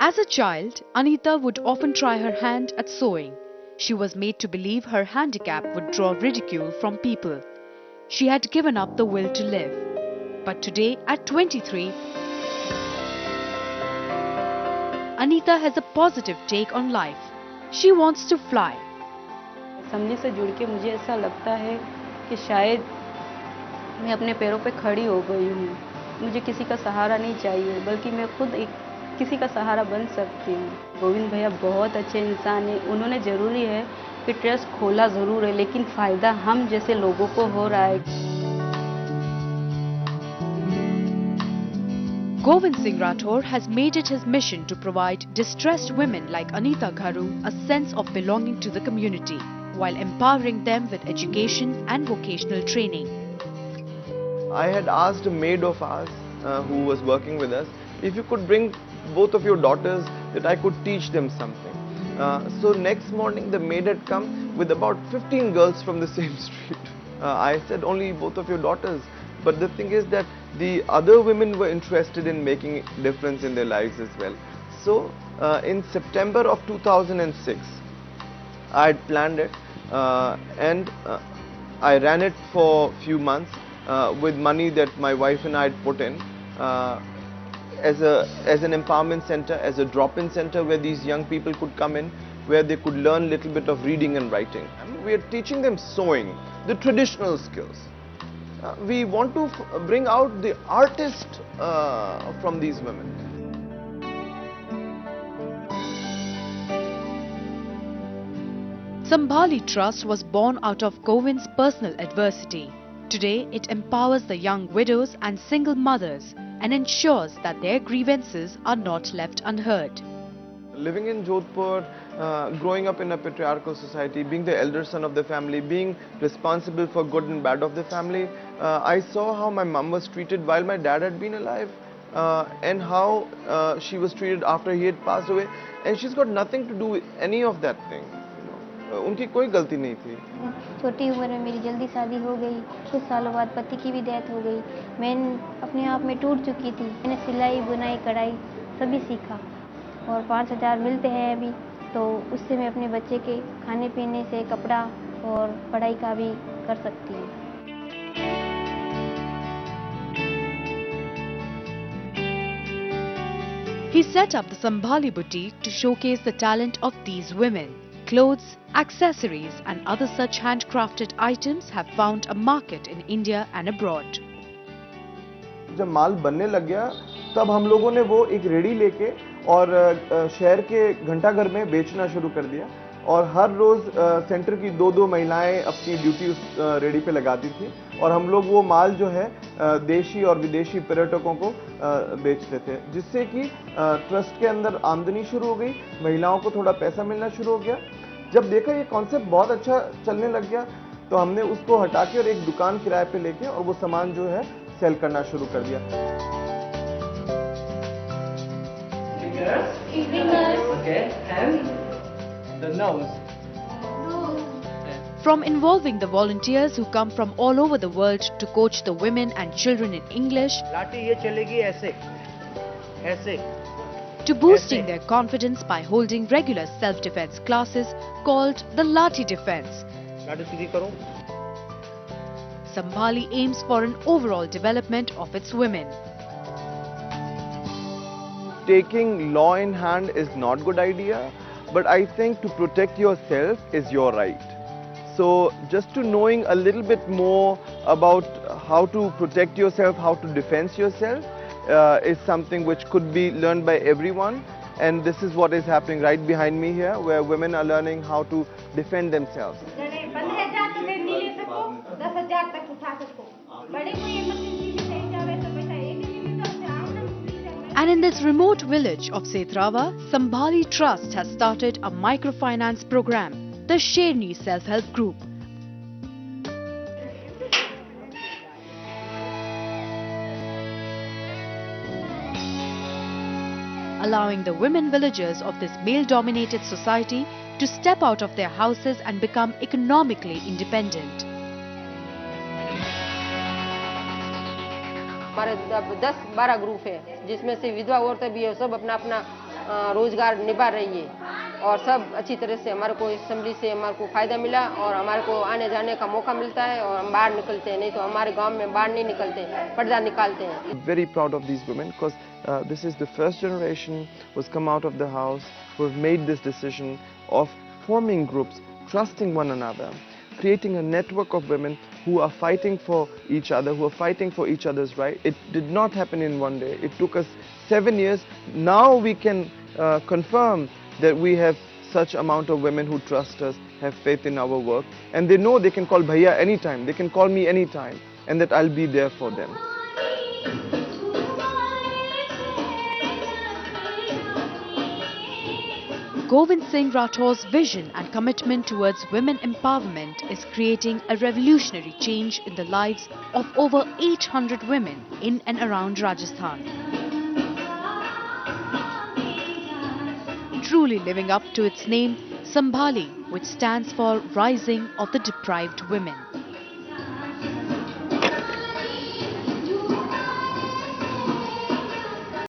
As a child, Anita would often try her hand at sewing. She was made to believe her handicap would draw ridicule from people. She had given up the will to live. But today, at 23, Anita has a positive take on life. She wants to fly. Assembly से जुड़ के मुझे ऐसा लगता है कि शायद मैं अपने पैरों पे खड़ी हो गई हूँ। मुझे किसी का सहारा नहीं चाहिए, बल्कि मैं खुद किसी का सहारा बन सकती हूँ। गोविंद भैया बहुत अच्छे इंसान हैं। उन्होंने ज़रूरी है कि ट्रस्ट खोला ज़रूर है, लेकिन फ़ायदा हम जैसे लोगों को हो रहा है। Govind Singh Rathore has made it his mission to provide distressed women like Anita Gharu a sense of belonging to the community, while empowering them with education and vocational training. I had asked a maid of ours who was working with us if you could bring both of your daughters, that I could teach them something. So next morning the maid had come with about 15 girls from the same street. I said, only both of your daughters. But the thing is that the other women were interested in making a difference in their lives as well. So in September of 2006, I had planned it and I ran it for a few months with money that my wife and I had put in as an empowerment center, as a drop-in center where these young people could come in, where they could learn a little bit of reading and writing. And we are teaching them sewing, the traditional skills. We want to bring out the artist from these women. Sambhali Trust was born out of Govind's personal adversity. Today, it empowers the young widows and single mothers and ensures that their grievances are not left unheard. Living in Jodhpur, growing up in a patriarchal society, being the elder son of the family, being responsible for good and bad of the family, I saw how my mom was treated while my dad had been alive and how she was treated after he had passed away, and she's got nothing to do with any of that thing. उनकी कोई गलती नहीं थी। छोटी उम्र में मेरी जल्दी शादी हो गई। कुछ सालों बाद पति की भी डेथ हो गई। मैं अपने आप में टूट चुकी थी। मैंने सिलाई, बुनाई, कढ़ाई सभी सीखा और 5000 मिलते हैं अभी, तो उससे मैं अपने बच्चे के खाने पीने से कपड़ा और पढ़ाई का भी कर सकती हूँ। He set up the Sambhali boutique to showcase the talent of these women. Clothes, accessories and other such handcrafted items have found a market in India and abroad. जब माल बनने लग गया तब हम लोगों ने वो एक रेडी लेके और शहर के घंटाघर में बेचना शुरू कर दिया और हर रोज सेंटर की दो महिलाएं अपनी ड्यूटी उस रेडी पे लगाती थी और हम लोग वो माल जो है देशी और विदेशी पर्यटकों को बेचते थे, जिससे कि ट्रस्ट के अंदर आमदनी शुरू हो गई, महिलाओं को थोड़ा पैसा मिलना शुरू हो गया। जब देखा ये कॉन्सेप्ट बहुत अच्छा चलने लग गया तो हमने उसको हटा के और एक दुकान किराए पे लेके और वो सामान जो है सेल करना शुरू कर दिया। Okay, and the nose. From involving the volunteers who come from all over the world to coach the women and children in English, लाठी ये चलेगी ऐसे, ऐसे, to boosting their confidence by holding regular self-defense classes called the Lathi Defense, लाठी सीधी करो। Sambhali aims for an overall development of its women. Taking law in hand is not good idea, but I think to protect yourself is your right. So just to knowing a little bit more about how to protect yourself, how to defend yourself is something which could be learned by everyone, and this is what is happening right behind me here, where women are learning how to defend themselves. And in this remote village of Setrava, Sambhali Trust has started a microfinance program, the Sherni Self-Help Group. Allowing the women villagers of this male-dominated society to step out of their houses and become economically independent. हमारे 10-12 group है, जिसमें से विधवा औरतें भी है, सब अपना अपना रोजगार निभा रही है और सब अच्छी तरह से हमारे को असेंबली से हमारे को फ़ायदा मिला और हमारे को आने जाने का मौका मिलता है और हम बाहर निकलते हैं, नहीं तो हमारे गांव में बाहर नहीं निकलते, पर्दा निकालते हैं। Very proud of these women because this is the first generation who's come out of the house, who have made this decision of forming groups, trusting one another, creating a network of women who are fighting for each other, who are fighting for each other's right. It did not happen in one day. It took us 7 years. Now we can confirm that we have such amount of women who trust us, have faith in our work, and they know they can call Bhaiya anytime, they can call me anytime, and that I'll be there for them. Govind Singh Rathor's vision and commitment towards women empowerment is creating a revolutionary change in the lives of over 800 women in and around Rajasthan. Truly living up to its name, Sambhali, which stands for Rising of the Deprived Women.